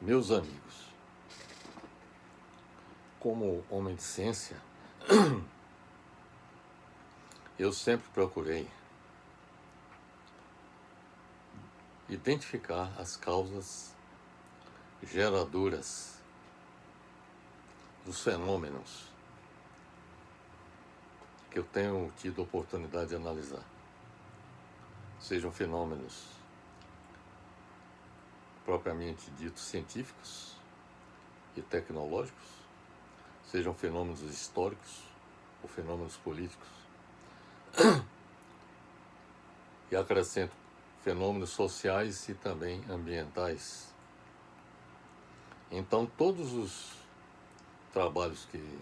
Meus amigos, como homem de ciência, eu sempre procurei identificar as causas geradoras dos fenômenos que eu tenho tido oportunidade de analisar. Sejam fenômenos propriamente ditos científicos e tecnológicos, sejam fenômenos históricos ou fenômenos políticos, e acrescento fenômenos sociais e também ambientais. Então, todos os trabalhos que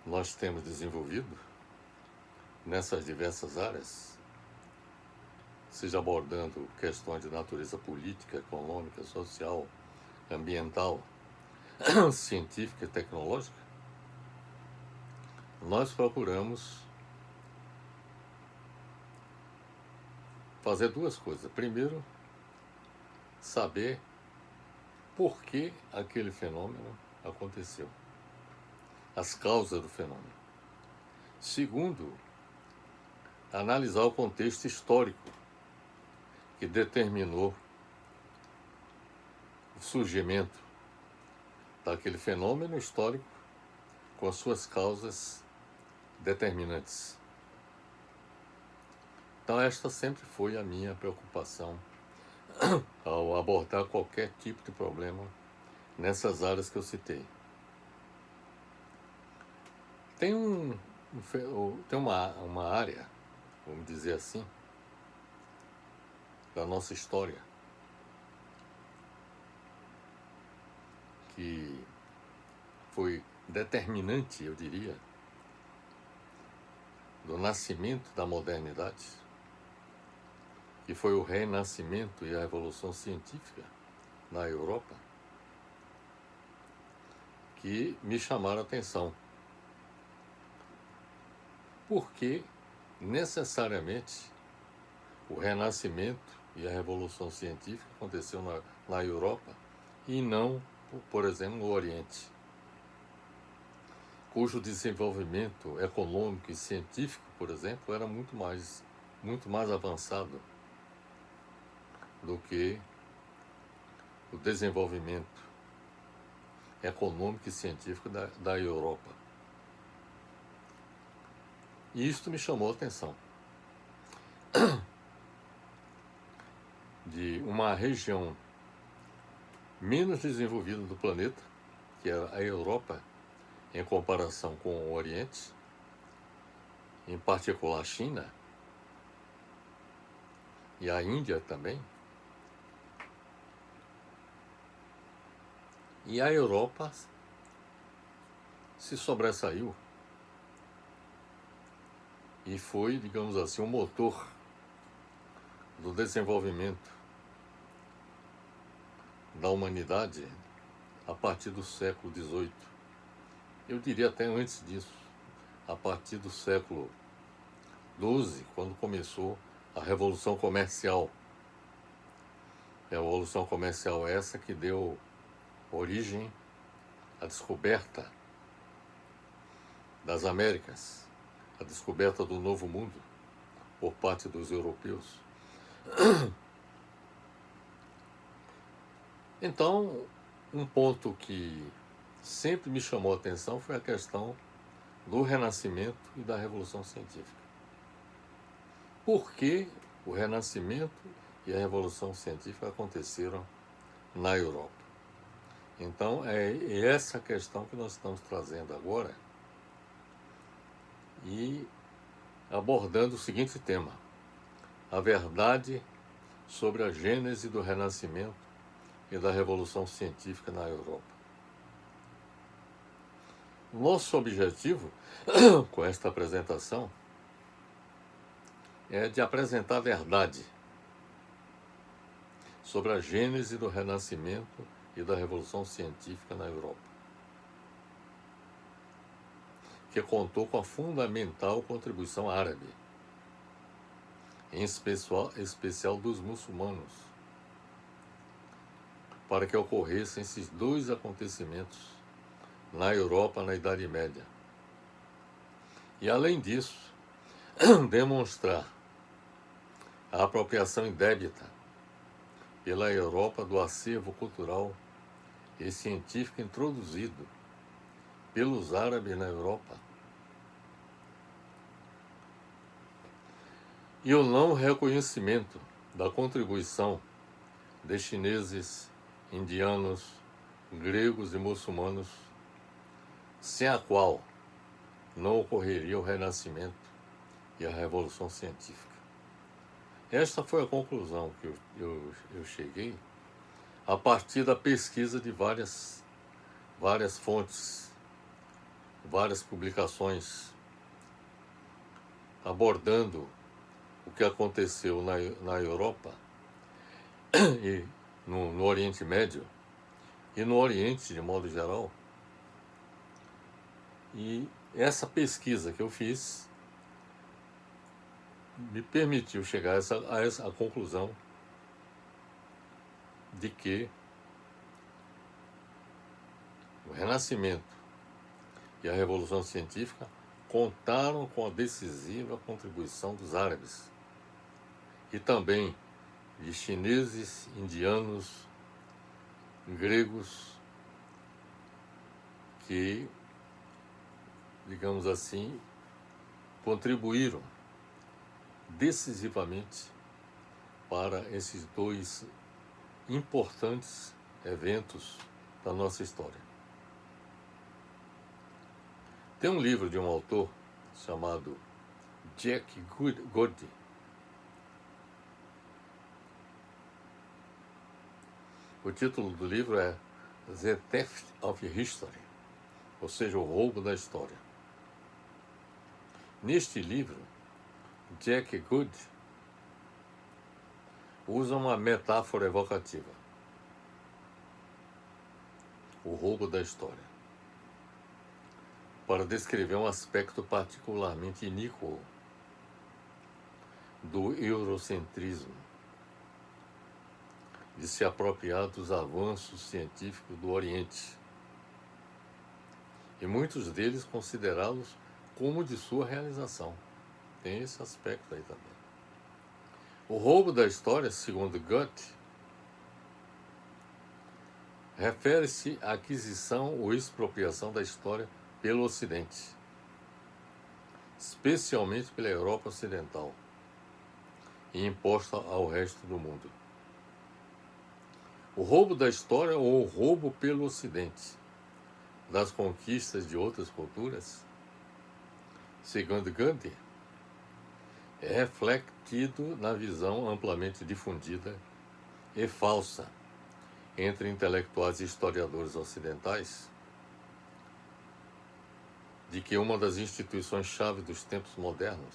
nós temos desenvolvido nessas diversas áreas, seja abordando questões de natureza política, econômica, social, ambiental, científica e tecnológica, nós procuramos fazer duas coisas. Primeiro, saber por que aquele fenômeno aconteceu, as causas do fenômeno. Segundo, analisar o contexto histórico que determinou o surgimento daquele fenômeno histórico com as suas causas determinantes. Então, esta sempre foi a minha preocupação ao abordar qualquer tipo de problema nessas áreas que eu citei. Tem uma área, vamos dizer assim, da nossa história que foi determinante, eu diria, do nascimento da modernidade, que foi o Renascimento e a Revolução Científica na Europa, que me chamaram a atenção. Porque necessariamente o Renascimento e a Revolução Científica aconteceu na Europa e não, por exemplo, no Oriente, cujo desenvolvimento econômico e científico, por exemplo, era muito mais avançado do que o desenvolvimento econômico e científico da Europa. E isto me chamou a atenção. De uma região menos desenvolvida do planeta, que era a Europa, em comparação com o Oriente, em particular a China e a Índia também. E a Europa se sobressaiu e foi, digamos assim, o motor do desenvolvimento da humanidade a partir do século XVIII. Eu diria até antes disso, a partir do século XII, quando começou a Revolução Comercial. A Revolução Comercial essa que deu origem à descoberta das Américas, a descoberta do Novo Mundo por parte dos europeus. Então, um ponto que sempre me chamou a atenção foi a questão do Renascimento e da Revolução Científica. Por que o Renascimento e a Revolução Científica aconteceram na Europa? Então, é essa questão que nós estamos trazendo agora e abordando o seguinte tema: a verdade sobre a gênese do Renascimento e da Revolução Científica na Europa. Nosso objetivo com esta apresentação é de apresentar a verdade sobre a gênese do Renascimento e da Revolução Científica na Europa, que contou com a fundamental contribuição árabe, em especial dos muçulmanos, para que ocorressem esses dois acontecimentos na Europa na Idade Média. E, além disso, demonstrar a apropriação indébita pela Europa do acervo cultural e científico introduzido pelos árabes na Europa, e o não reconhecimento da contribuição de chineses, indianos, gregos e muçulmanos, sem a qual não ocorreria o Renascimento e a Revolução Científica. Esta foi a conclusão que eu cheguei a partir da pesquisa de várias fontes, várias publicações abordando o que aconteceu na Europa e no Oriente Médio e no Oriente de modo geral. E essa pesquisa que eu fiz me permitiu chegar a essa conclusão de que o Renascimento e a Revolução Científica contaram com a decisiva contribuição dos árabes e também de chineses, indianos, gregos, que, digamos assim, contribuíram decisivamente para esses dois importantes eventos da nossa história. Tem um livro de um autor chamado Jack Goody. O título do livro é The Theft of History, ou seja, o roubo da história. Neste livro, Jack Goody usa uma metáfora evocativa: o roubo da história, para descrever um aspecto particularmente iníquo do eurocentrismo, de se apropriar dos avanços científicos do Oriente, e muitos deles considerá-los como de sua realização. Tem esse aspecto aí também. O roubo da história, segundo Goethe, refere-se à aquisição ou expropriação da história pelo Ocidente, especialmente pela Europa Ocidental, e imposta ao resto do mundo. O roubo da história ou o roubo pelo Ocidente das conquistas de outras culturas, segundo Gandhi, é refletido na visão amplamente difundida e falsa entre intelectuais e historiadores ocidentais de que uma das instituições-chave dos tempos modernos,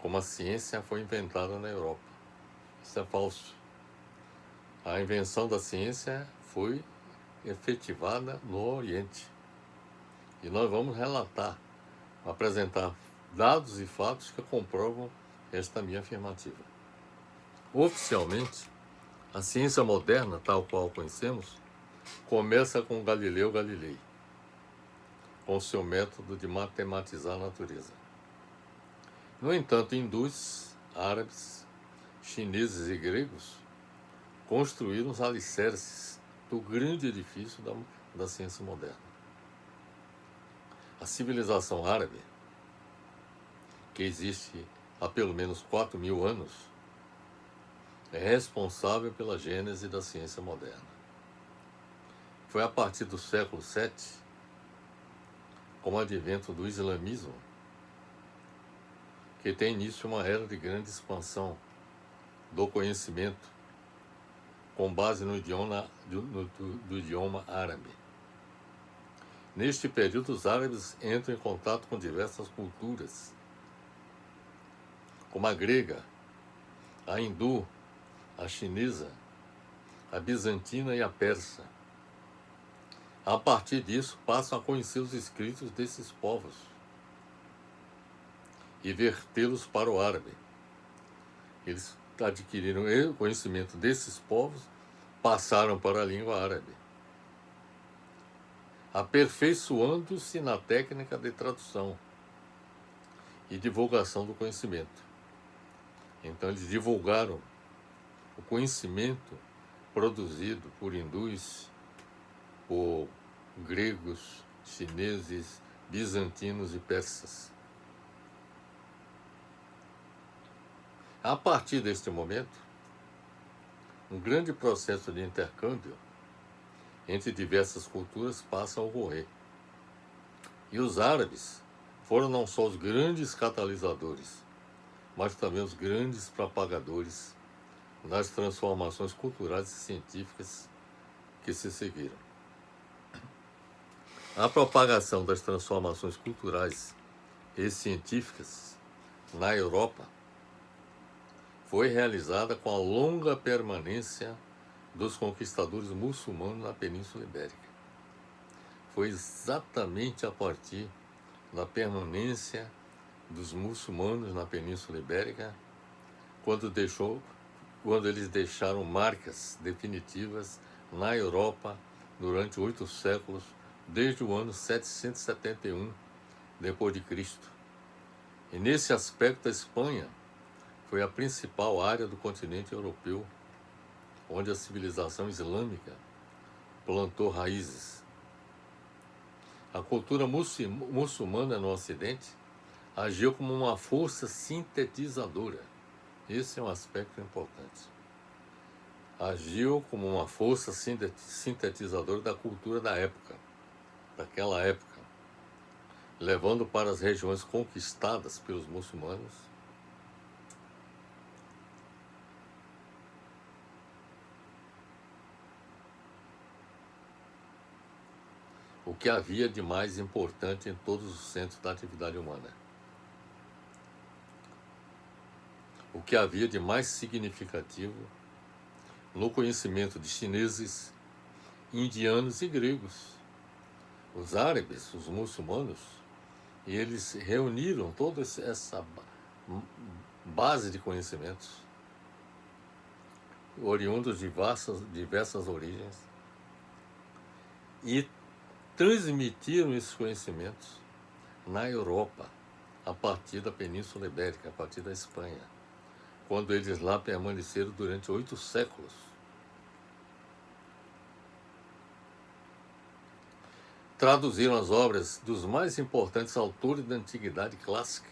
como a ciência, foi inventada na Europa. Isso é falso. A invenção da ciência foi efetivada no Oriente. E nós vamos apresentar dados e fatos que comprovam esta minha afirmativa. Oficialmente, a ciência moderna, tal qual conhecemos, começa com Galileu Galilei, com seu método de matematizar a natureza. No entanto, hindus, árabes, chineses e gregos construíram os alicerces do grande edifício da ciência moderna. A civilização árabe, que existe há pelo menos 4.000 anos, é responsável pela gênese da ciência moderna. Foi a partir do século VII, com o advento do islamismo, que tem início uma era de grande expansão do conhecimento com base no idioma árabe. Neste período, os árabes entram em contato com diversas culturas, como a grega, a hindu, a chinesa, a bizantina e a persa. A partir disso, passam a conhecer os escritos desses povos e vertê-los para o árabe. Eles adquiriram o conhecimento desses povos passaram para a língua árabe, aperfeiçoando-se na técnica de tradução e divulgação do conhecimento. Então eles divulgaram o conhecimento produzido por hindus, por gregos, chineses, bizantinos e persas. A partir deste momento, um grande processo de intercâmbio entre diversas culturas passa a ocorrer. E os árabes foram não só os grandes catalisadores, mas também os grandes propagadores das transformações culturais e científicas que se seguiram. A propagação das transformações culturais e científicas na Europa foi realizada com a longa permanência dos conquistadores muçulmanos na Península Ibérica. Foi exatamente a partir da permanência dos muçulmanos na Península Ibérica quando eles deixaram marcas definitivas na Europa durante 8 séculos, desde o ano 771 depois de Cristo. E nesse aspecto a Espanha foi a principal área do continente europeu onde a civilização islâmica plantou raízes. A cultura muçulmana no Ocidente agiu como uma força sintetizadora. Esse é um aspecto importante. Agiu como uma força sintetizadora da cultura da época, daquela época, levando para as regiões conquistadas pelos muçulmanos o que havia de mais importante em todos os centros da atividade humana. O que havia de mais significativo no conhecimento de chineses, indianos e gregos. Os árabes, os muçulmanos, e eles reuniram toda essa base de conhecimentos, oriundos de diversas origens, e transmitiram esses conhecimentos na Europa, a partir da Península Ibérica, a partir da Espanha, quando eles lá permaneceram durante 8 séculos. Traduziram as obras dos mais importantes autores da Antiguidade Clássica,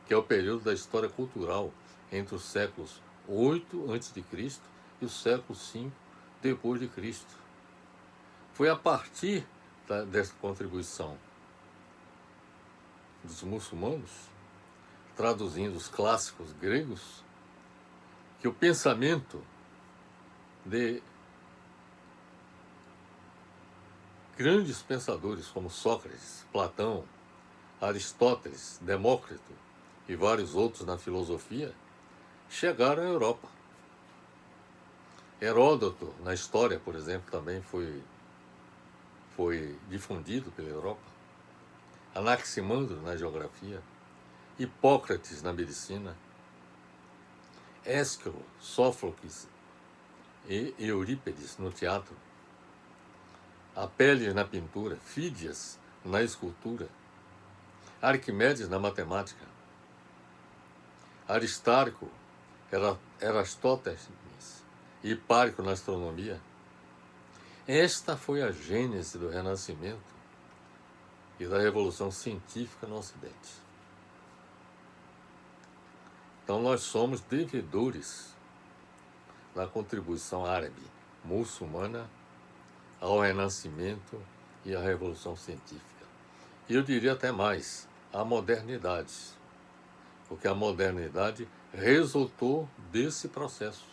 que é o período da história cultural entre os séculos 8 a.C. e o século 5 depois de Cristo. Foi a partir dessa contribuição dos muçulmanos, traduzindo os clássicos gregos, que o pensamento de grandes pensadores como Sócrates, Platão, Aristóteles, Demócrito e vários outros na filosofia chegaram à Europa. Heródoto, na história, por exemplo, também foi difundido pela Europa. Anaximandro, na geografia. Hipócrates, na medicina. Ésquilo, Sófocles e Eurípides, no teatro. Apelles, na pintura. Fídias, na escultura. Arquimedes, na matemática. Aristarco, Erastótenes e Hipárquico, na astronomia. Esta foi a gênese do Renascimento e da Revolução Científica no Ocidente. Então nós somos devedores da contribuição árabe, muçulmana, ao Renascimento e à Revolução Científica. E eu diria até mais, à modernidade, porque a modernidade resultou desse processo.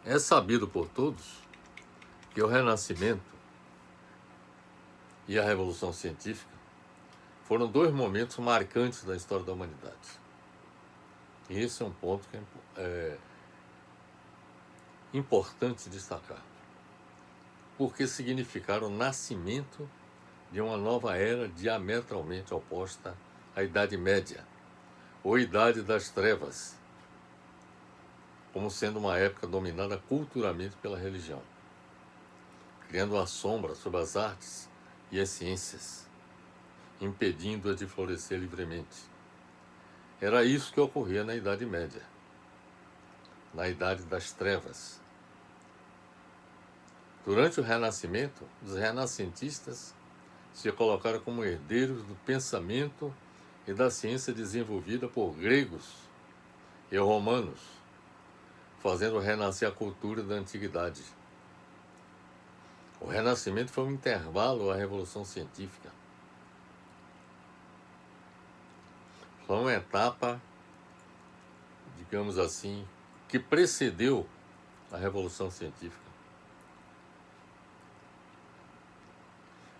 É sabido por todos que o Renascimento e a Revolução Científica foram 2 momentos marcantes da história da humanidade. E esse é um ponto que é importante destacar, porque significaram o nascimento de uma nova era diametralmente oposta à Idade Média, ou Idade das Trevas, como sendo uma época dominada culturalmente pela religião, criando uma sombra sobre as artes e as ciências, impedindo-as de florescer livremente. Era isso que ocorria na Idade Média, na Idade das Trevas. Durante o Renascimento, os renascentistas se colocaram como herdeiros do pensamento e da ciência desenvolvida por gregos e romanos, fazendo renascer a cultura da antiguidade. O Renascimento foi um intervalo à Revolução Científica. Foi uma etapa, digamos assim, que precedeu a Revolução Científica.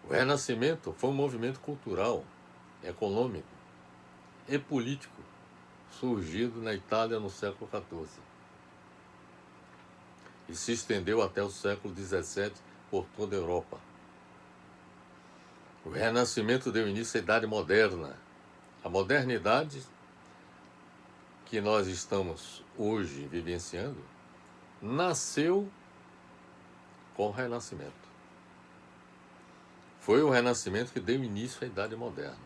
O Renascimento foi um movimento cultural, econômico e político surgido na Itália no século XIV e se estendeu até o século XVII por toda a Europa. O Renascimento deu início à Idade Moderna. A modernidade que nós estamos hoje vivenciando nasceu com o Renascimento. Foi o Renascimento que deu início à Idade Moderna,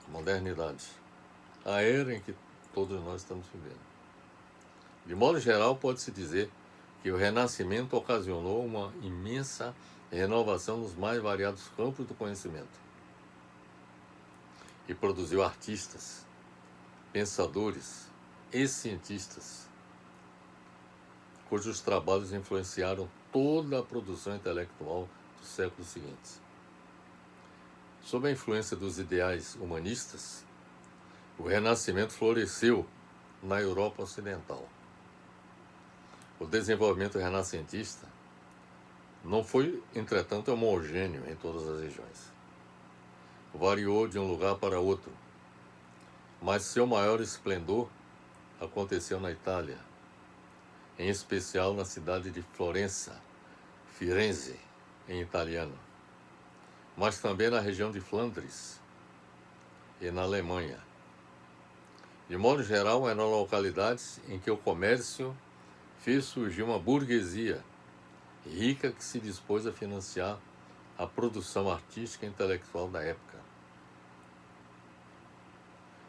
a modernidade, a era em que todos nós estamos vivendo. De modo geral, pode-se dizer que o Renascimento ocasionou uma imensa renovação nos mais variados campos do conhecimento e produziu artistas, pensadores e cientistas, cujos trabalhos influenciaram toda a produção intelectual dos séculos seguintes. Sob a influência dos ideais humanistas, o Renascimento floresceu na Europa Ocidental. O desenvolvimento renascentista não foi, entretanto, homogêneo em todas as regiões. Variou de um lugar para outro, mas seu maior esplendor aconteceu na Itália, em especial na cidade de Florença, Firenze, em italiano, mas também na região de Flandres e na Alemanha. De modo geral, eram localidades em que o comércio fez surgir uma burguesia rica que se dispôs a financiar a produção artística e intelectual da época.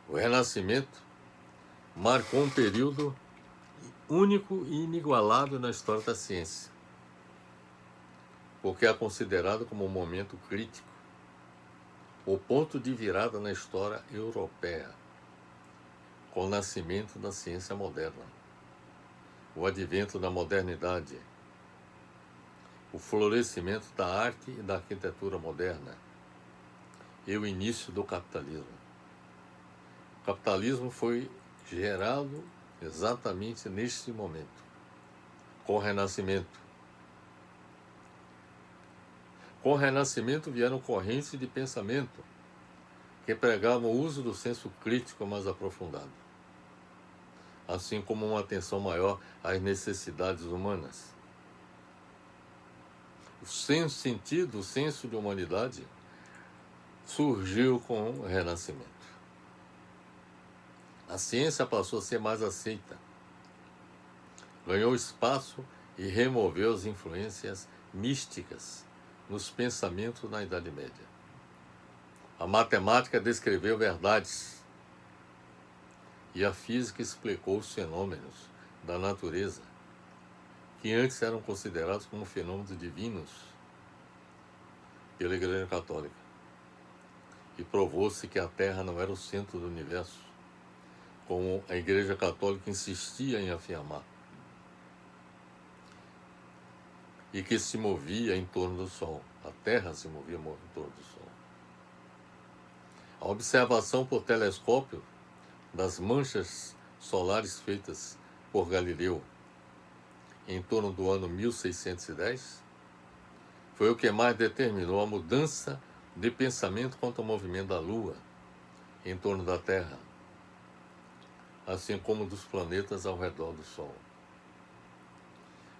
O Renascimento marcou um período único e inigualável na história da ciência, porque é considerado como um momento crítico, o ponto de virada na história europeia, com o nascimento da ciência moderna, o advento da modernidade, o florescimento da arte e da arquitetura moderna e o início do capitalismo. O capitalismo foi gerado exatamente neste momento, com o Renascimento. Com o Renascimento vieram correntes de pensamento que pregavam o uso do senso crítico mais aprofundado, assim como uma atenção maior às necessidades humanas. O senso de humanidade surgiu com o Renascimento. A ciência passou a ser mais aceita, ganhou espaço e removeu as influências místicas nos pensamentos na Idade Média. A matemática descreveu verdades e a física explicou os fenômenos da natureza, que antes eram considerados como fenômenos divinos pela Igreja Católica. E provou-se que a Terra não era o centro do universo, como a Igreja Católica insistia em afirmar, e que se movia em torno do Sol. A Terra se movia em torno do Sol. A observação por telescópio das manchas solares feitas por Galileu em torno do ano 1610 foi o que mais determinou a mudança de pensamento quanto ao movimento da Lua em torno da Terra, assim como dos planetas ao redor do Sol.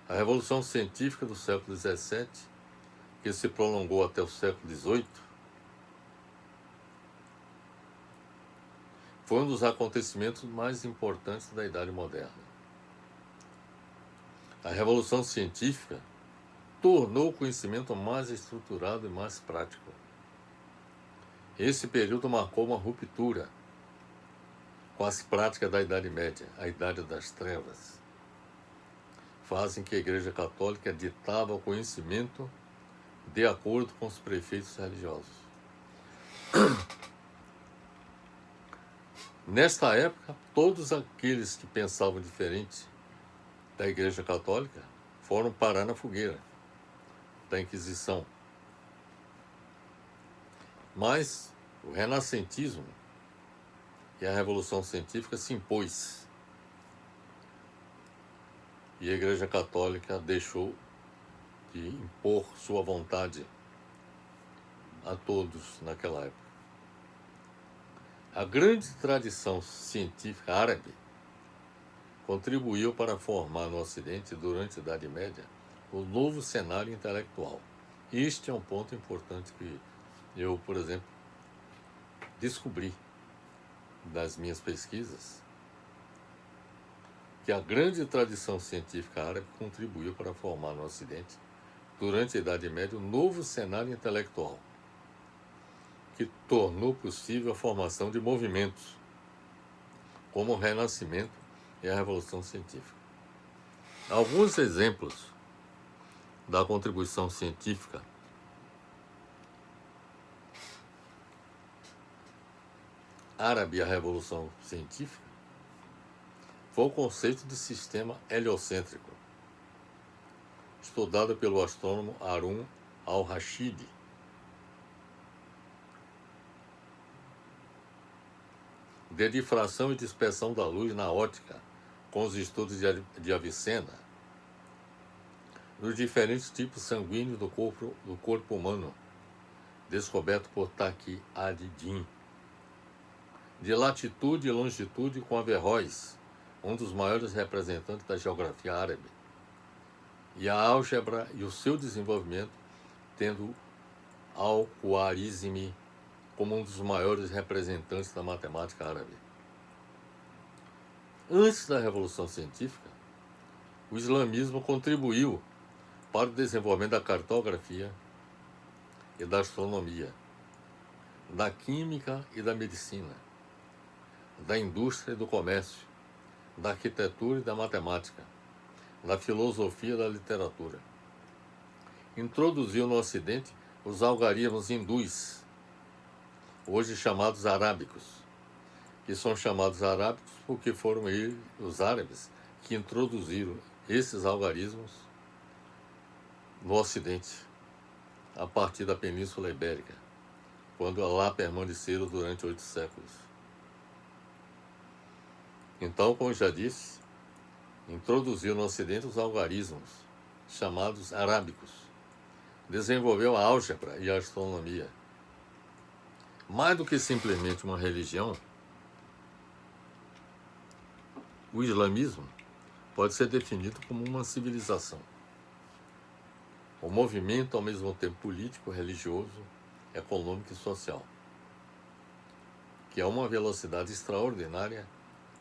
A Revolução Científica do século XVII, que se prolongou até o século XVIII, foi um dos acontecimentos mais importantes da Idade Moderna. A Revolução Científica tornou o conhecimento mais estruturado e mais prático. Esse período marcou uma ruptura com as práticas da Idade Média, a Idade das Trevas, fase em que a Igreja Católica ditava o conhecimento de acordo com os preceitos religiosos. Nesta época, todos aqueles que pensavam diferente da Igreja Católica foram parar na fogueira da Inquisição. Mas o renascentismo e a Revolução Científica se impôs. E a Igreja Católica deixou de impor sua vontade a todos naquela época. A grande tradição científica árabe contribuiu para formar no Ocidente, durante a Idade Média, o novo cenário intelectual. Este é um ponto importante que eu, por exemplo, descobri das minhas pesquisas, que a grande tradição científica árabe contribuiu para formar no Ocidente, durante a Idade Média, um novo cenário intelectual, que tornou possível a formação de movimentos, como o Renascimento e a Revolução Científica. Alguns exemplos da contribuição científica árabe à Revolução Científica foi o conceito de sistema heliocêntrico, estudado pelo astrônomo Harun al-Rashid. De difração e dispersão da luz na ótica, com os estudos de Avicena, dos diferentes tipos sanguíneos do corpo humano, descoberto por Taqi ad-Din, de latitude e longitude com Averroes, um dos maiores representantes da geografia árabe, e a álgebra e o seu desenvolvimento, tendo Al-Khwarizmi como um dos maiores representantes da matemática árabe. Antes da Revolução Científica, o islamismo contribuiu para o desenvolvimento da cartografia e da astronomia, da química e da medicina, da indústria e do comércio, da arquitetura e da matemática, da filosofia e da literatura. Introduziu no Ocidente os algarismos hindus, hoje chamados arábicos, que são chamados arábicos porque foram eles, os árabes, que introduziram esses algarismos no Ocidente, a partir da Península Ibérica, quando lá permaneceram durante 8 séculos. Então, como já disse, introduziu no Ocidente os algarismos, chamados arábicos, desenvolveu a álgebra e a astronomia. Mais do que simplesmente uma religião, o islamismo pode ser definido como uma civilização. Um movimento ao mesmo tempo político, religioso, econômico e social, que a uma velocidade extraordinária,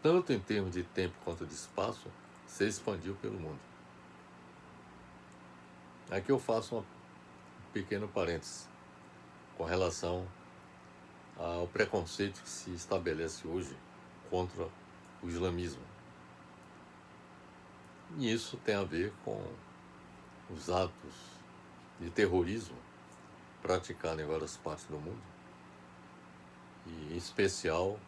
tanto em termos de tempo quanto de espaço, se expandiu pelo mundo. Aqui eu faço um pequeno parêntese com relação ao preconceito que se estabelece hoje contra o islamismo. E isso tem a ver com os atos de terrorismo praticados em várias partes do mundo, e em especial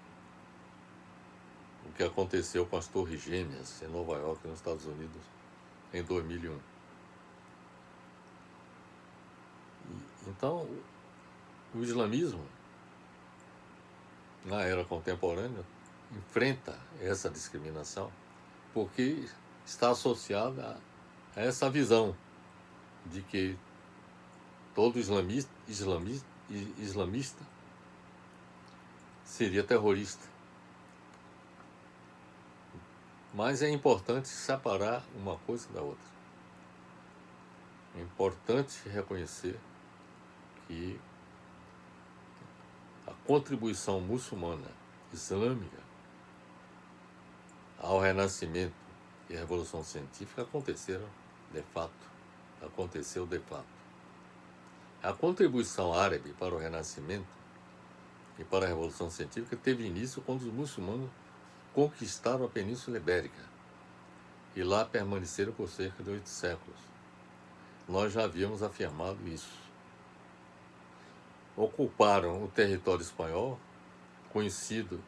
o que aconteceu com as Torres Gêmeas em Nova York, nos Estados Unidos, em 2001. Então, o islamismo, na era contemporânea, enfrenta essa discriminação porque está associada a essa visão de que todo islamista seria terrorista. Mas é importante separar uma coisa da outra. É importante reconhecer que a contribuição muçulmana, islâmica, ao renascimento e a Revolução Científica aconteceu de fato. A contribuição árabe para o Renascimento e para a Revolução Científica teve início quando os muçulmanos conquistaram a Península Ibérica e lá permaneceram por cerca de 8 séculos. Nós já havíamos afirmado isso. Ocuparam o território espanhol, conhecido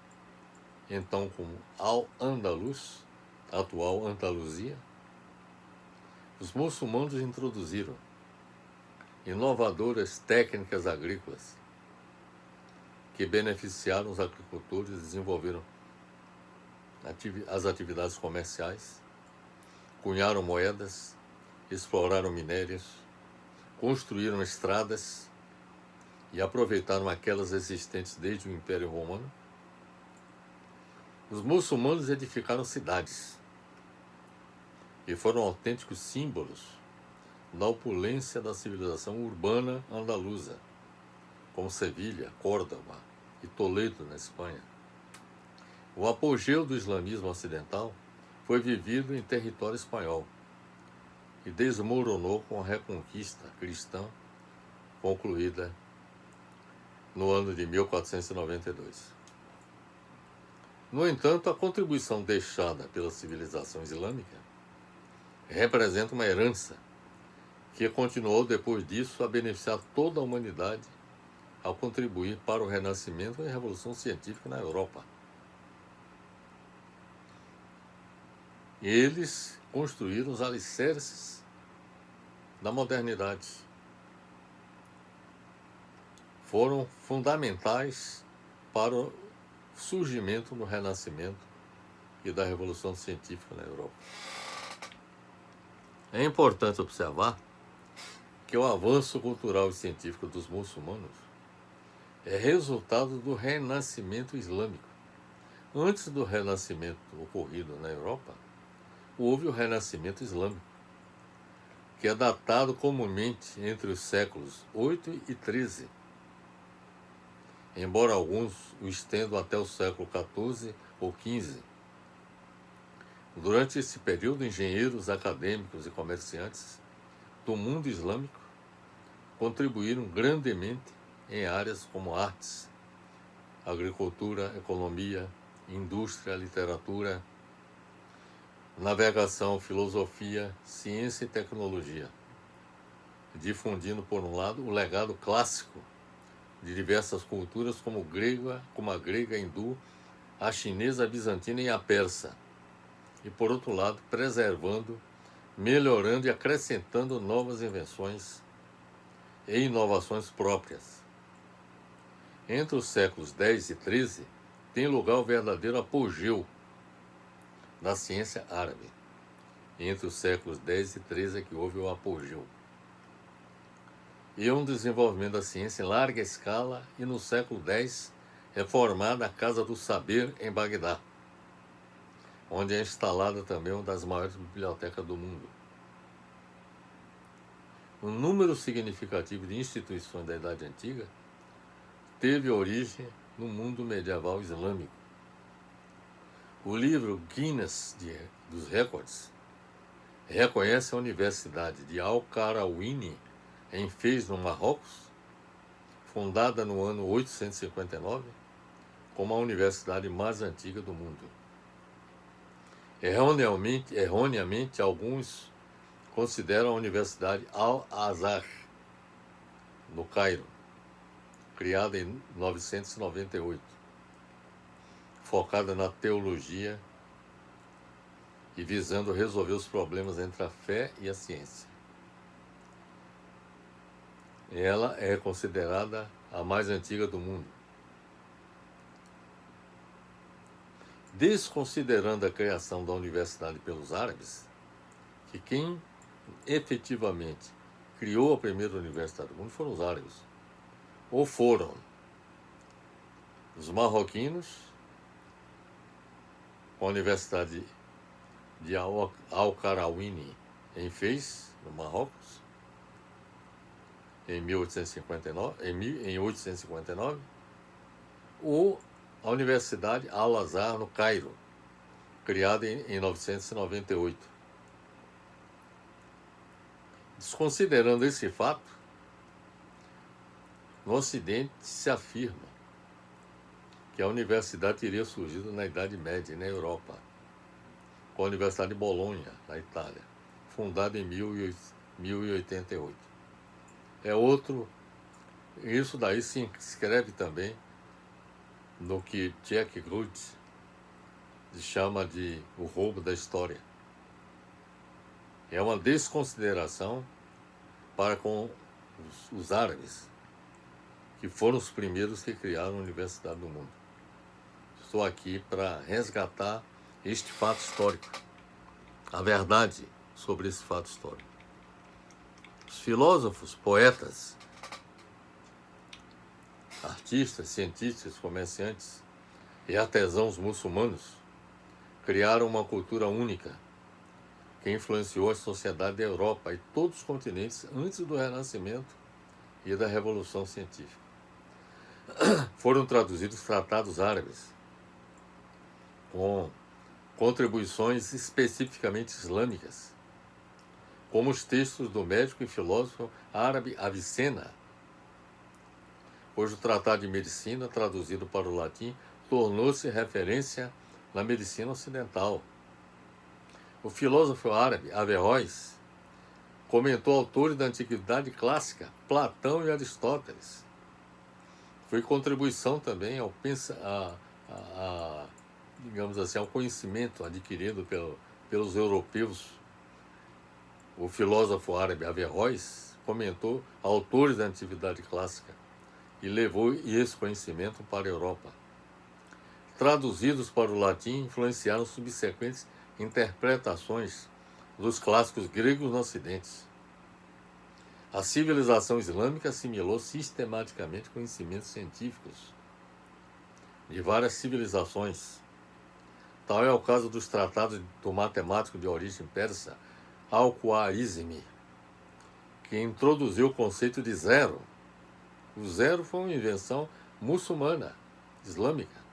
então como Al-Andalus, atual Andaluzia. Os muçulmanos introduziram inovadoras técnicas agrícolas que beneficiaram os agricultores e desenvolveram as atividades comerciais, cunharam moedas, exploraram minérios, construíram estradas e aproveitaram aquelas existentes desde o Império Romano. Os muçulmanos edificaram cidades e foram autênticos símbolos da opulência da civilização urbana andaluza, como Sevilha, Córdoba e Toledo, na Espanha. O apogeu do islamismo ocidental foi vivido em território espanhol e desmoronou com a reconquista cristã concluída no ano de 1492. No entanto, a contribuição deixada pela civilização islâmica representa uma herança que continuou depois disso a beneficiar toda a humanidade ao contribuir para o Renascimento e a Revolução Científica na Europa. Eles construíram os alicerces da modernidade. Foram fundamentais para o surgimento do Renascimento e da Revolução Científica na Europa. É importante observar que o avanço cultural e científico dos muçulmanos é resultado do Renascimento Islâmico. Antes do Renascimento ocorrido na Europa, houve o Renascimento Islâmico, que é datado comumente entre os séculos 8 e 13, embora alguns o estendam até o século 14 ou 15. Durante esse período, engenheiros, acadêmicos e comerciantes do mundo islâmico contribuíram grandemente em áreas como artes, agricultura, economia, indústria, literatura, navegação, filosofia, ciência e tecnologia, difundindo, por um lado, o legado clássico de diversas culturas como a grega, a hindu, a chinesa, a bizantina e a persa, e, por outro lado, preservando, melhorando e acrescentando novas invenções e inovações próprias. Entre os séculos 10 e 13, tem lugar o verdadeiro apogeu da ciência árabe. Entre os séculos 10 e 13 é que houve o apogeu. E um desenvolvimento da ciência em larga escala, e no século X é formada a Casa do Saber em Bagdá, onde é instalada também uma das maiores bibliotecas do mundo. Um número significativo de instituições da Idade Antiga teve origem no mundo medieval islâmico. O livro Guinness dos Recordes reconhece a Universidade de Al-Qarawiyyin, em Fez, no Marrocos, fundada no ano 859, como a universidade mais antiga do mundo. Erroneamente, alguns consideram a Universidade Al-Azhar, no Cairo, criada em 998, focada na teologia e visando resolver os problemas entre a fé e a ciência. Ela é considerada a mais antiga do mundo. Desconsiderando a criação da universidade pelos árabes, que quem efetivamente criou a primeira universidade do mundo foram os árabes, ou foram os marroquinos, com a Universidade de Al-Qarawiyyin em Fez, no Marrocos, em 1859, ou a Universidade Al-Azhar, no Cairo, criada em 998. Desconsiderando esse fato, no Ocidente se afirma que a universidade teria surgido na Idade Média, na Europa, com a Universidade de Bolonha, na Itália, fundada em 1088. Isso daí se inscreve também no que Jack Grudge chama de o roubo da história. É uma desconsideração para com os árabes, que foram os primeiros que criaram a Universidade do Mundo. Estou aqui para resgatar este fato histórico, a verdade sobre esse fato histórico. Os filósofos, poetas, artistas, cientistas, comerciantes e artesãos muçulmanos criaram uma cultura única que influenciou a sociedade da Europa e todos os continentes antes do Renascimento e da Revolução Científica. Foram traduzidos tratados árabes com contribuições especificamente islâmicas, como os textos do médico e filósofo árabe Avicena, cujo tratado de medicina, traduzido para o latim, tornou-se referência na medicina ocidental. O filósofo árabe Averroes comentou autores da antiguidade clássica, Platão e Aristóteles. Foi contribuição também ao digamos assim, ao conhecimento adquirido pelos europeus. O filósofo árabe Averroes comentou autores da antiguidade clássica e levou esse conhecimento para a Europa. Traduzidos para o latim, influenciaram subsequentes interpretações dos clássicos gregos no Ocidente. A civilização islâmica assimilou sistematicamente conhecimentos científicos de várias civilizações. Tal é o caso dos tratados do matemático de origem persa, Al-Khwarizmi, que introduziu o conceito de zero. O zero foi uma invenção muçulmana, islâmica.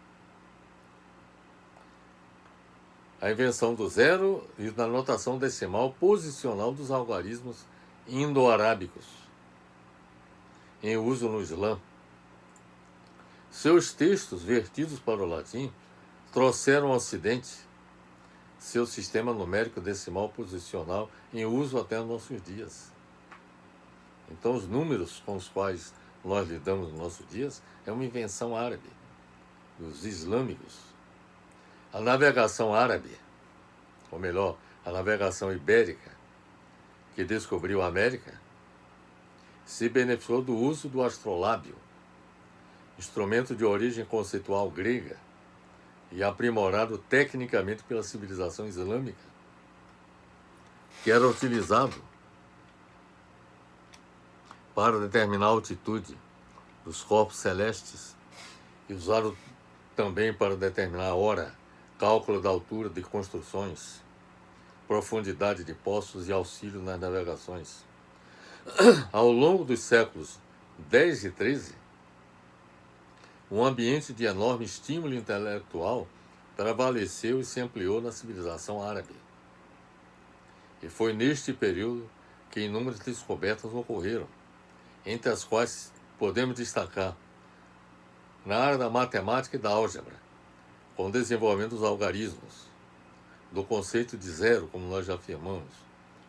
A invenção do zero e da notação decimal posicional dos algarismos indo-arábicos, em uso no Islã. Seus textos, vertidos para o latim, trouxeram ao Ocidente seu sistema numérico decimal posicional em uso até os nossos dias. Então, os números com os quais nós lidamos nos nossos dias é uma invenção árabe, dos islâmicos. A navegação árabe, ou melhor, a navegação ibérica, que descobriu a América, se beneficiou do uso do astrolábio, instrumento de origem conceitual grega e aprimorado tecnicamente pela civilização islâmica, que era utilizado para determinar a altitude dos corpos celestes e usado também para determinar a hora, cálculo da altura de construções, profundidade de poços e auxílio nas navegações. Ao longo dos séculos X e XIII, um ambiente de enorme estímulo intelectual prevaleceu e se ampliou na civilização árabe. E foi neste período que inúmeras descobertas ocorreram, entre as quais podemos destacar na área da matemática e da álgebra, com o desenvolvimento dos algarismos, do conceito de zero, como nós já afirmamos,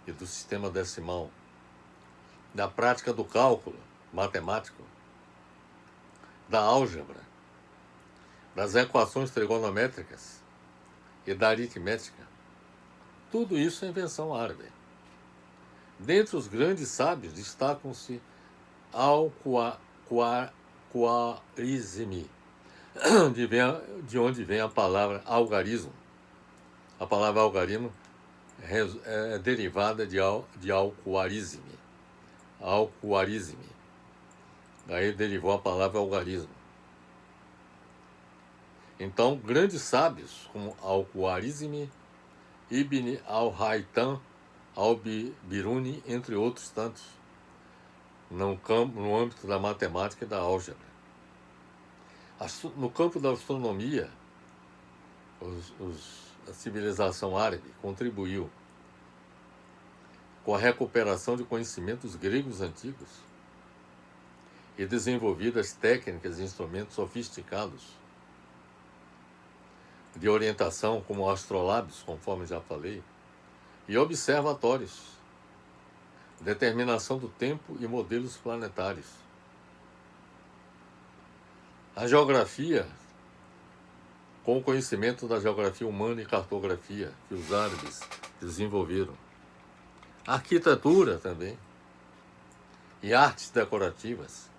e do sistema decimal, da prática do cálculo matemático, da álgebra, das equações trigonométricas e da aritmética. Tudo isso é invenção árabe. Dentre os grandes sábios destacam-se Al-Khwarizmi, de onde vem a palavra algarismo. A palavra algarismo é derivada de Al-Khwarizmi. Al-Khwarizmi. Daí derivou a palavra algarismo. Então, grandes sábios como Al-Khwarizmi, Ibn al-Haytham, Al-Biruni, entre outros tantos, no âmbito da matemática e da álgebra. No campo da astronomia, os a civilização árabe contribuiu com a recuperação de conhecimentos gregos antigos e desenvolvidas técnicas e instrumentos sofisticados de orientação, como astrolábios, conforme já falei, e observatórios, determinação do tempo e modelos planetários. A geografia, com o conhecimento da geografia humana e cartografia que os árabes desenvolveram. A arquitetura também, e artes decorativas,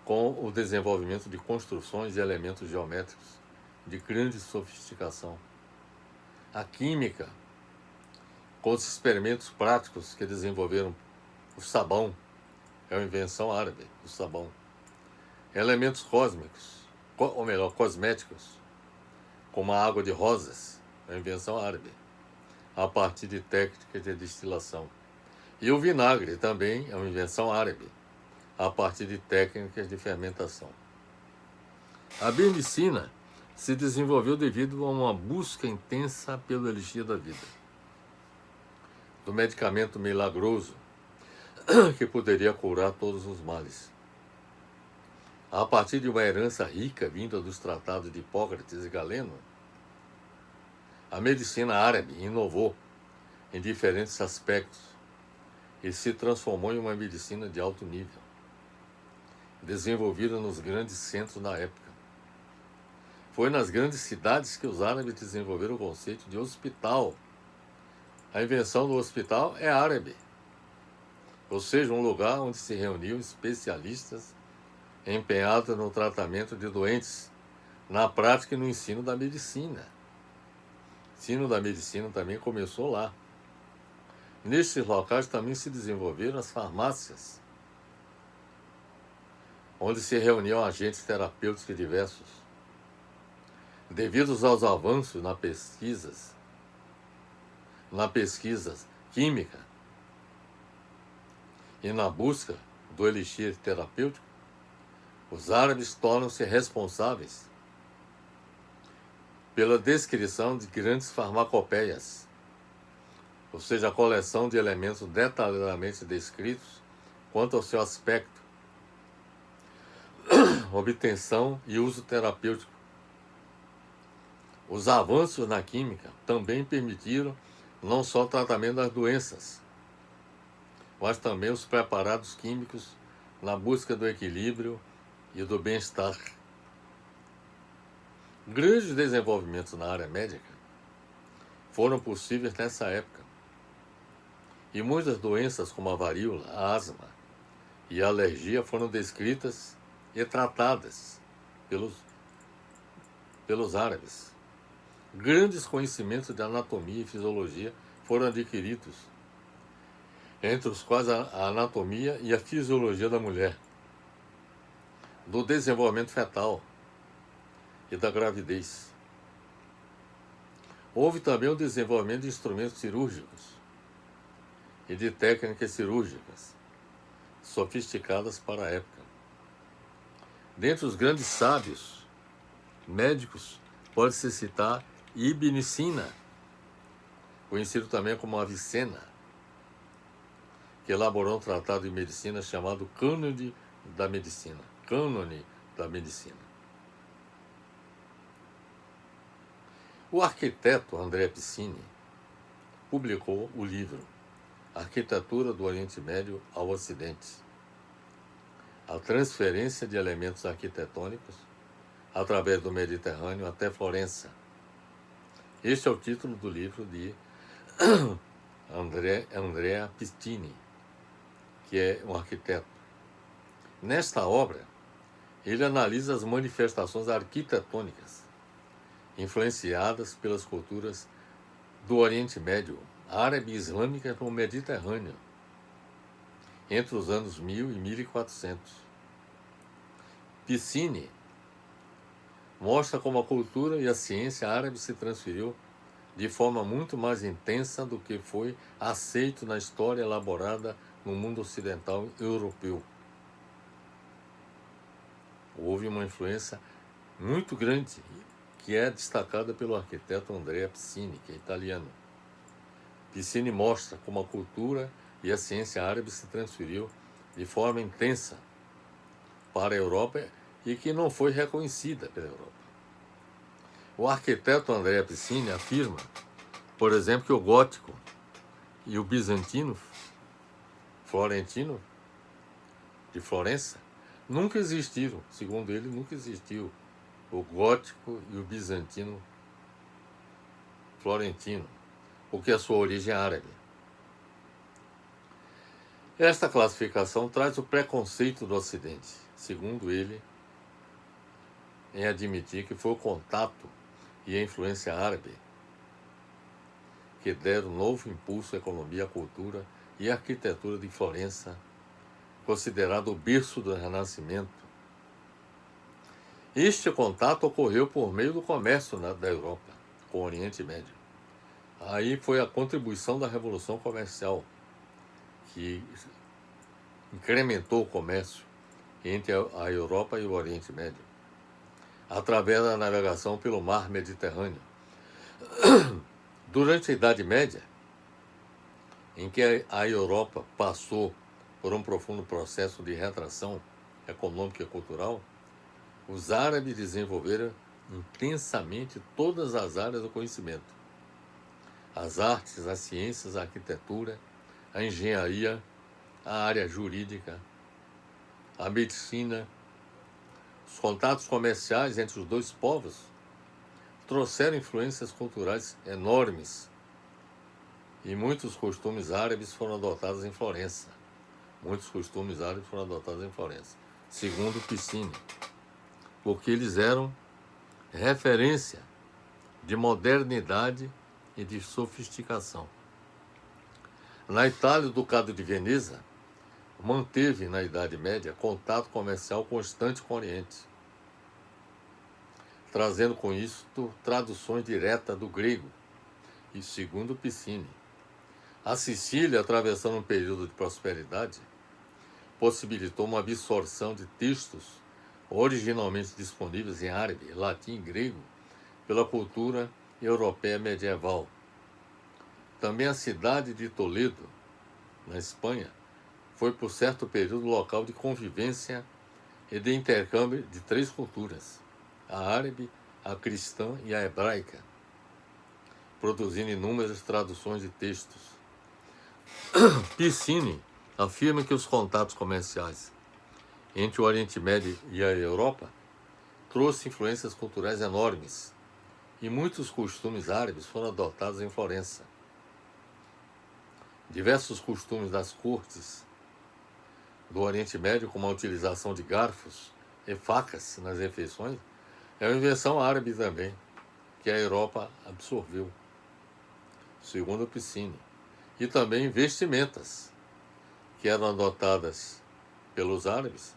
com o desenvolvimento de construções e elementos geométricos de grande sofisticação. A química, com os experimentos práticos que desenvolveram o sabão, é uma invenção árabe, o sabão. Elementos cósmicos, ou melhor, cosméticos, como a água de rosas, é uma invenção árabe, a partir de técnicas de destilação. E o vinagre também é uma invenção árabe, a partir de técnicas de fermentação. A medicina se desenvolveu devido a uma busca intensa pelo elixir da vida, do medicamento milagroso que poderia curar todos os males. A partir de uma herança rica vinda dos tratados de Hipócrates e Galeno, a medicina árabe inovou em diferentes aspectos e se transformou em uma medicina de alto nível, desenvolvida nos grandes centros da época. Foi nas grandes cidades que os árabes desenvolveram o conceito de hospital. A invenção do hospital é árabe, ou seja, um lugar onde se reuniam especialistas empenhados no tratamento de doentes, na prática e no ensino da medicina. O ensino da medicina também começou lá. Nestes locais também se desenvolveram as farmácias, onde se reuniam agentes terapêuticos diversos. Devido aos avanços na pesquisa química e na busca do elixir terapêutico, os árabes tornam-se responsáveis pela descrição de grandes farmacopeias, ou seja, a coleção de elementos detalhadamente descritos quanto ao seu aspecto, obtenção e uso terapêutico. Os avanços na química também permitiram não só o tratamento das doenças, mas também os preparados químicos na busca do equilíbrio e do bem-estar. Grandes desenvolvimentos na área médica foram possíveis nessa época, e muitas doenças como a varíola, a asma e a alergia foram descritas e tratadas pelos árabes. Grandes conhecimentos de anatomia e fisiologia foram adquiridos, entre os quais a anatomia e a fisiologia da mulher, do desenvolvimento fetal e da gravidez. Houve também o desenvolvimento de instrumentos cirúrgicos e de técnicas cirúrgicas sofisticadas para a época. Dentre os grandes sábios médicos, pode-se citar Ibn Sina, conhecido também como Avicena, que elaborou um tratado de medicina chamado Cânone da Medicina. Cânone da Medicina. O arquiteto André Piscini publicou o livro Arquitetura do Oriente Médio ao Ocidente, a transferência de elementos arquitetônicos através do Mediterrâneo até Florença. Este é o título do livro de Andrea Piscini, que é um arquiteto. Nesta obra, ele analisa as manifestações arquitetônicas influenciadas pelas culturas do Oriente Médio, árabe e islâmica no Mediterrâneo, entre os anos 1000 e 1400. Piscini mostra como a cultura e a ciência árabe se transferiu de forma muito mais intensa do que foi aceito na história elaborada no mundo ocidental europeu. Houve uma influência muito grande que é destacada pelo arquiteto Andrea Piscini, que é italiano. Piscini mostra como a cultura e a ciência árabe se transferiu de forma intensa para a Europa e que não foi reconhecida pela Europa. O arquiteto Andrea Piscini afirma, por exemplo, que o gótico e o bizantino, florentino, de Florença, nunca existiram. Segundo ele, nunca existiu o gótico e o bizantino florentino, porque a sua origem é árabe. Esta classificação traz o preconceito do Ocidente, segundo ele, em admitir que foi o contato e a influência árabe que deram novo impulso à economia, à cultura e à arquitetura de Florença, considerado o berço do Renascimento. Este contato ocorreu por meio do comércio da Europa com o Oriente Médio. Aí foi a contribuição da Revolução Comercial, que incrementou o comércio entre a Europa e o Oriente Médio, através da navegação pelo mar Mediterrâneo. Durante a Idade Média, em que a Europa passou por um profundo processo de retração econômica e cultural, os árabes desenvolveram intensamente todas as áreas do conhecimento: as artes, as ciências, a arquitetura, a engenharia, a área jurídica, a medicina. Os contatos comerciais entre os dois povos trouxeram influências culturais enormes e muitos costumes árabes foram adotados em Florença. Segundo Piscini, porque eles eram referência de modernidade e de sofisticação. Na Itália, o Ducado de Veneza manteve, na Idade Média, contato comercial constante com o Oriente, trazendo com isto traduções diretas do grego. E segundo Piscini, a Sicília, atravessando um período de prosperidade, possibilitou uma absorção de textos originalmente disponíveis em árabe, latim e grego pela cultura europeia medieval. Também a cidade de Toledo, na Espanha, foi por certo período local de convivência e de intercâmbio de três culturas: a árabe, a cristã e a hebraica, produzindo inúmeras traduções de textos. Piscini afirma que os contatos comerciais entre o Oriente Médio e a Europa trouxe influências culturais enormes e muitos costumes árabes foram adotados em Florença. Diversos costumes das cortes do Oriente Médio, como a utilização de garfos e facas nas refeições, é uma invenção árabe também, que a Europa absorveu, segundo Piscini. E também vestimentas, que eram adotadas pelos árabes,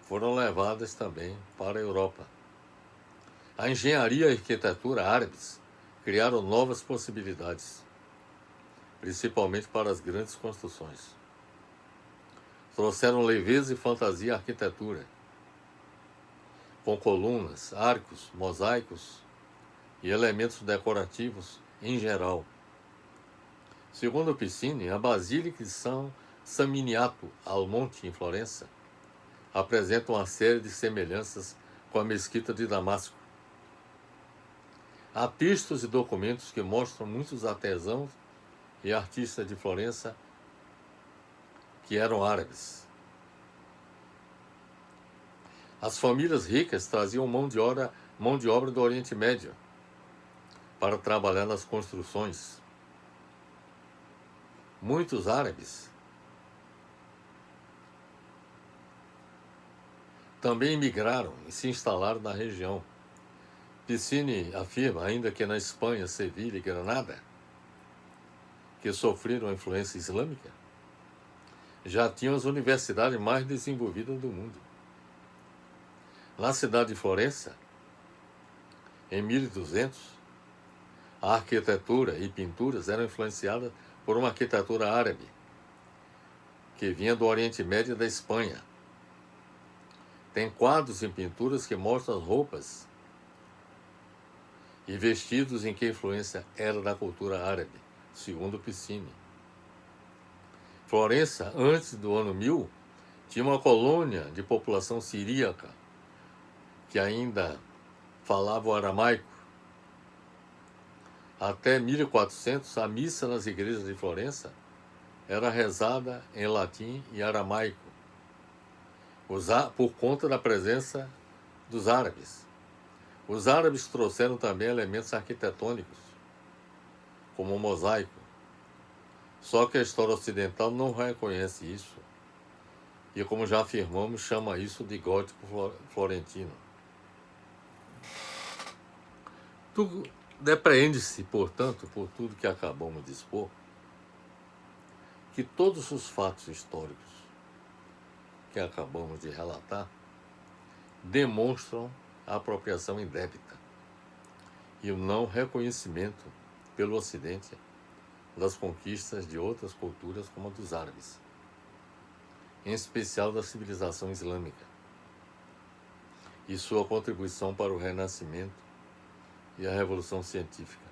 foram levadas também para a Europa. A engenharia e a arquitetura árabes criaram novas possibilidades, principalmente para as grandes construções. Trouxeram leveza e fantasia à arquitetura, com colunas, arcos, mosaicos e elementos decorativos em geral. Segundo Piscini, a Basílica de São Miniato al Monte, em Florença, apresenta uma série de semelhanças com a Mesquita de Damasco. Há textos e documentos que mostram muitos artesãos e artistas de Florença que eram árabes. As famílias ricas traziam mão de obra do Oriente Médio para trabalhar nas construções. Muitos árabes também migraram e se instalaram na região. Piscini afirma ainda que na Espanha, Sevilha e Granada, que sofreram a influência islâmica, já tinham as universidades mais desenvolvidas do mundo. Na cidade de Florença, em 1200, a arquitetura e pinturas eram influenciadas por uma arquitetura árabe, que vinha do Oriente Médio e da Espanha. Tem quadros e pinturas que mostram as roupas e vestidos em que a influência era da cultura árabe, segundo Piscine. Florença, antes do ano 1000, tinha uma colônia de população siríaca que ainda falava o aramaico. Até 1400, a missa nas igrejas de Florença era rezada em latim e aramaico, por conta da presença dos árabes. Os árabes trouxeram também elementos arquitetônicos, como o mosaico. Só que a história ocidental não reconhece isso e, como já afirmamos, chama isso de gótico florentino. Depreende-se, portanto, por tudo que acabamos de expor, que todos os fatos históricos que acabamos de relatar demonstram a apropriação indébita e o não reconhecimento pelo Ocidente das conquistas de outras culturas como a dos árabes, em especial da civilização islâmica, e sua contribuição para o Renascimento e a Revolução Científica,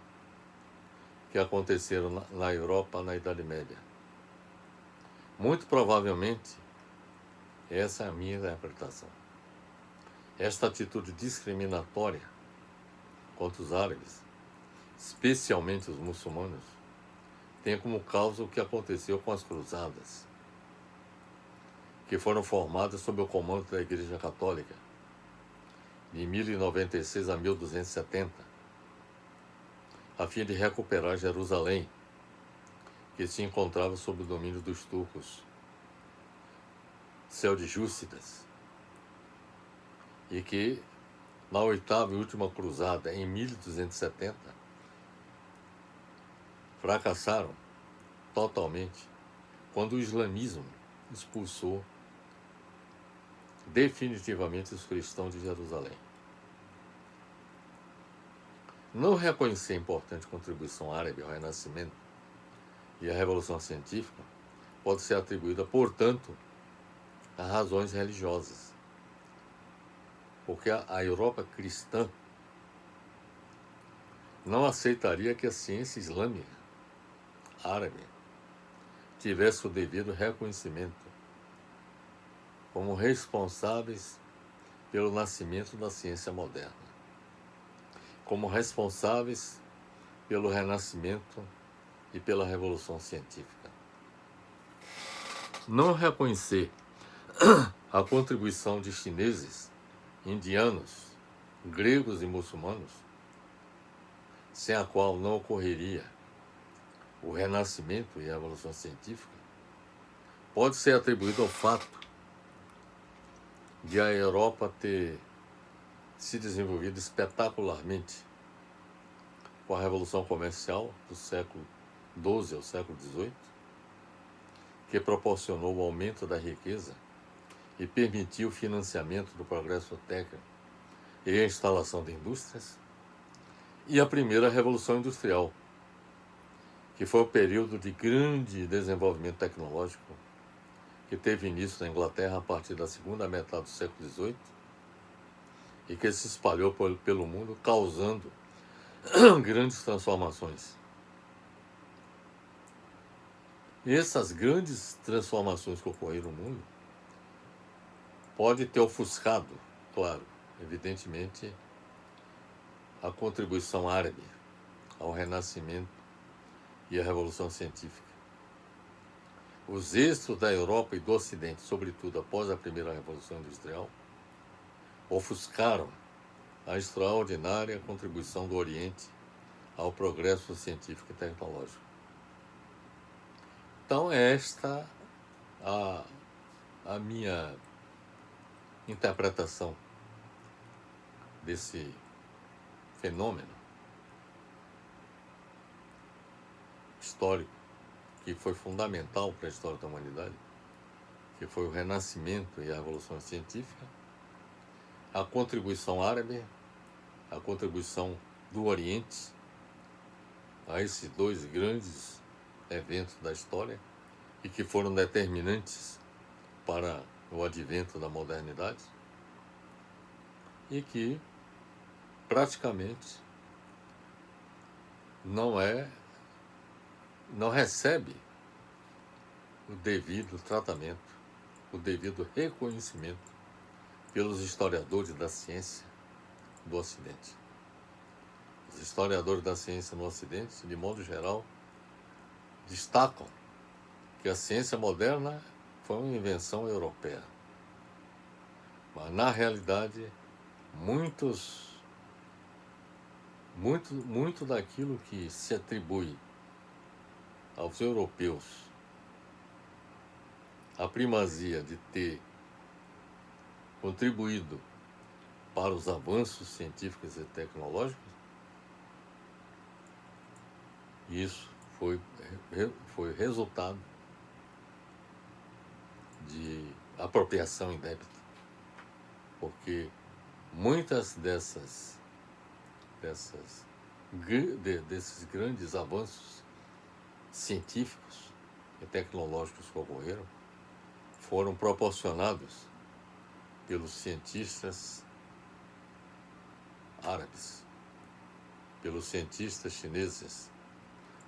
que aconteceram na Europa na Idade Média. Muito provavelmente, essa é a minha interpretação. Esta atitude discriminatória contra os árabes, especialmente os muçulmanos, tem como causa o que aconteceu com as cruzadas, que foram formadas sob o comando da Igreja Católica, de 1096 a 1270, a fim de recuperar Jerusalém, que se encontrava sob o domínio dos turcos seljúcidas, e que, na oitava e última cruzada, em 1270, fracassaram totalmente quando o islamismo expulsou definitivamente os cristãos de Jerusalém. Não reconhecer a importante contribuição árabe ao Renascimento e à Revolução Científica pode ser atribuída, portanto, a razões religiosas, porque a Europa cristã não aceitaria que a ciência islâmica árabe tivesse o devido reconhecimento como responsáveis pelo nascimento da ciência moderna, como responsáveis pelo Renascimento e pela Revolução Científica. Não reconhecer a contribuição de chineses, indianos, gregos e muçulmanos, sem a qual não ocorreria o Renascimento e a Revolução Científica, pode ser atribuído ao fato de a Europa ter se desenvolvido espetacularmente com a Revolução Comercial do século XII ao século XVIII, que proporcionou o aumento da riqueza e permitiu o financiamento do progresso técnico e a instalação de indústrias, e a primeira Revolução Industrial, que foi o período de grande desenvolvimento tecnológico que teve início na Inglaterra a partir da segunda metade do século XVIII e que se espalhou pelo mundo, causando grandes transformações. E essas grandes transformações que ocorreram no mundo podem ter ofuscado, claro, evidentemente, a contribuição árabe ao Renascimento e à Revolução Científica. Os êxitos da Europa e do Ocidente, sobretudo após a primeira Revolução Industrial, ofuscaram a extraordinária contribuição do Oriente ao progresso científico e tecnológico. Então, é esta a minha interpretação desse fenômeno histórico que foi fundamental para a história da humanidade, que foi o Renascimento e a Revolução Científica, a contribuição árabe, a contribuição do Oriente a esses dois grandes eventos da história e que foram determinantes para o advento da modernidade e que praticamente não recebe o devido tratamento, o devido reconhecimento pelos historiadores da ciência do Ocidente. Os historiadores da ciência no Ocidente, de modo geral, destacam que a ciência moderna foi uma invenção europeia. Mas, na realidade, muito daquilo que se atribui aos europeus a primazia de ter contribuído para os avanços científicos e tecnológicos, isso foi resultado de apropriação indébita, porque muitas desses grandes avanços científicos e tecnológicos que ocorreram foram proporcionados pelos cientistas árabes, pelos cientistas chineses,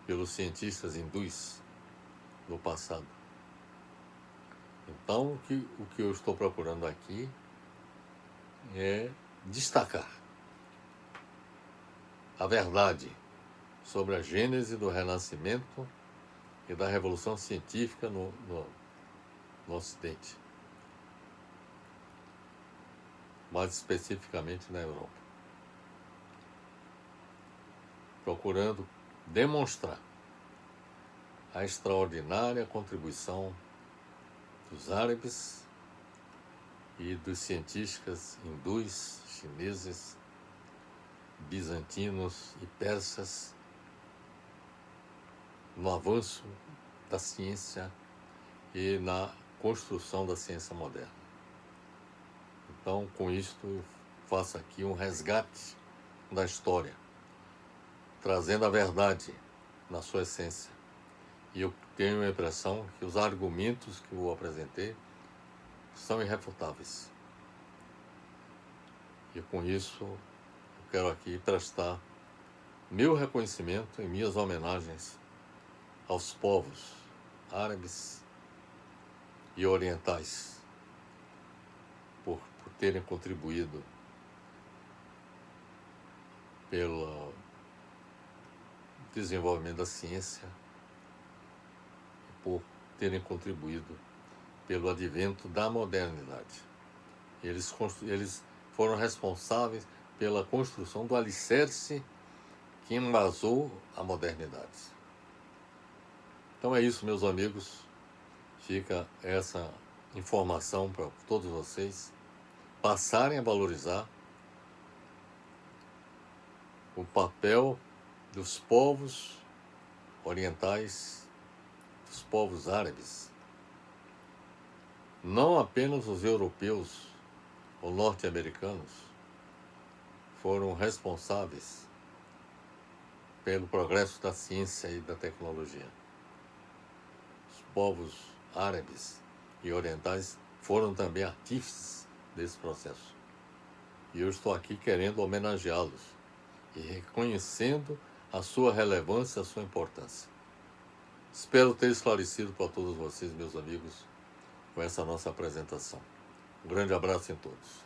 pelos cientistas hindus no passado. Então, o que eu estou procurando aqui é destacar a verdade sobre a gênese do Renascimento e da Revolução Científica no Ocidente, mais especificamente na Europa, procurando demonstrar a extraordinária contribuição dos árabes e dos cientistas hindus, chineses, bizantinos e persas no avanço da ciência e na construção da ciência moderna. Então, com isto, eu faço aqui um resgate da história, trazendo a verdade na sua essência. E eu tenho a impressão que os argumentos que eu apresentei são irrefutáveis. E com isso, eu quero aqui prestar meu reconhecimento e minhas homenagens aos povos árabes e orientais por terem contribuído pelo desenvolvimento da ciência, por terem contribuído pelo advento da modernidade. Eles foram responsáveis pela construção do alicerce que embasou a modernidade. Então é isso, meus amigos. Fica essa informação para todos vocês passarem a valorizar o papel dos povos orientais, dos povos árabes. Não apenas os europeus ou norte-americanos foram responsáveis pelo progresso da ciência e da tecnologia. Os povos árabes e orientais foram também artífices desse processo. E eu estou aqui querendo homenageá-los e reconhecendo a sua relevância, a sua importância. Espero ter esclarecido para todos vocês, meus amigos, com essa nossa apresentação. Um grande abraço em todos.